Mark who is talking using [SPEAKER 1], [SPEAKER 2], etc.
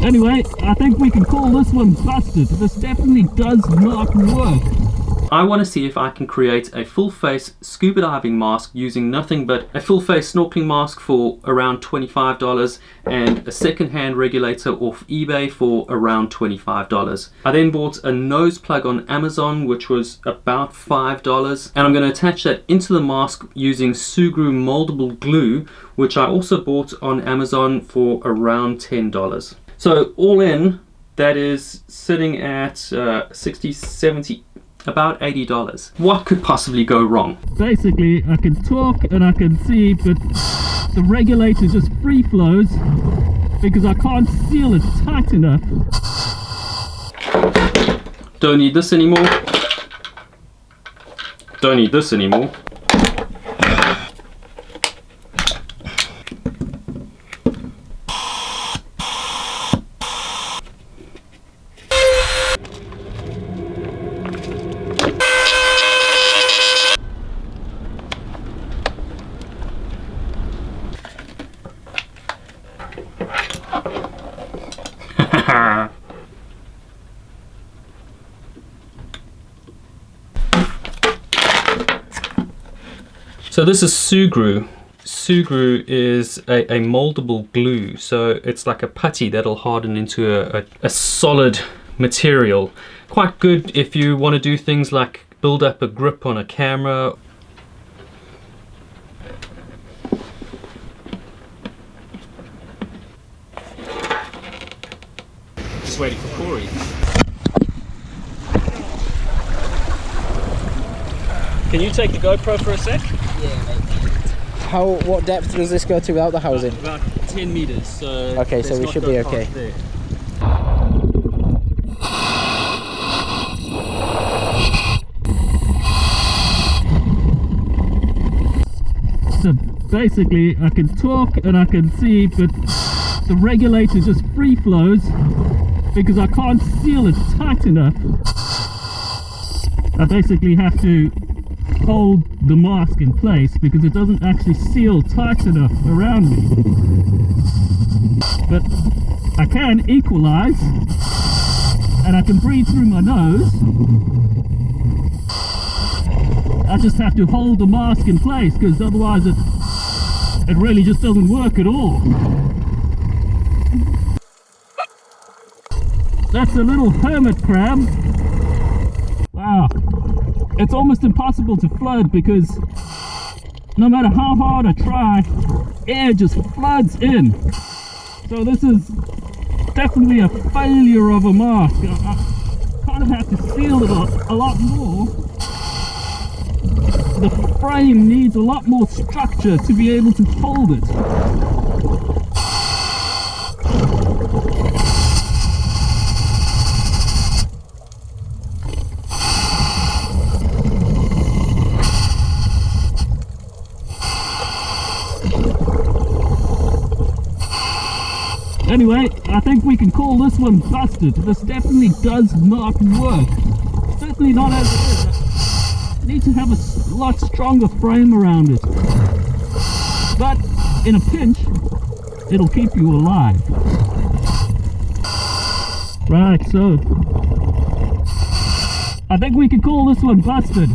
[SPEAKER 1] Anyway, I think we can call this one busted. This definitely does not work.
[SPEAKER 2] I want to see if I can create a full face scuba diving mask using nothing but a full face snorkeling mask for around $25 and a second-hand regulator off eBay for around $25. I then bought a nose plug on Amazon, which was about $5, and I'm going to attach that into the mask using Sugru moldable glue, which I also bought on Amazon for around $10. So all in, that is sitting at 60, 70, about $80. What could possibly go wrong?
[SPEAKER 1] Basically, I can talk and I can see, but the regulator just free flows because I can't seal it tight enough.
[SPEAKER 2] Don't need this anymore. Don't need this anymore. So this is Sugru. Sugru is a moldable glue, so it's like a putty that'll harden into a solid material. Quite good if you want to do things like build up a grip on a camera. Just waiting for Corey. Can you take the GoPro for a sec?
[SPEAKER 3] Yeah, mate. What depth does this go to without the housing?
[SPEAKER 2] About 10 meters. So
[SPEAKER 3] okay, so we should be okay.
[SPEAKER 2] There.
[SPEAKER 1] So basically, I can talk and I can see, but the regulator just free flows because I can't seal it tight enough. I basically have to hold the mask in place because it doesn't actually seal tight enough around me. But I can equalize and I can breathe through my nose. I just have to hold the mask in place because otherwise it really just doesn't work at all. That's a little hermit crab. Wow. It's almost impossible to flood because no matter how hard I try, air just floods in. So this is definitely a failure of a mask. I kind of have to seal it a lot more. The frame needs a lot more structure to be able to hold it. Anyway, I think we can call this one busted. This definitely does not work. Certainly not as it is. I need to have a lot stronger frame around it. But in a pinch, it'll keep you alive. Right, so I think we can call this one busted.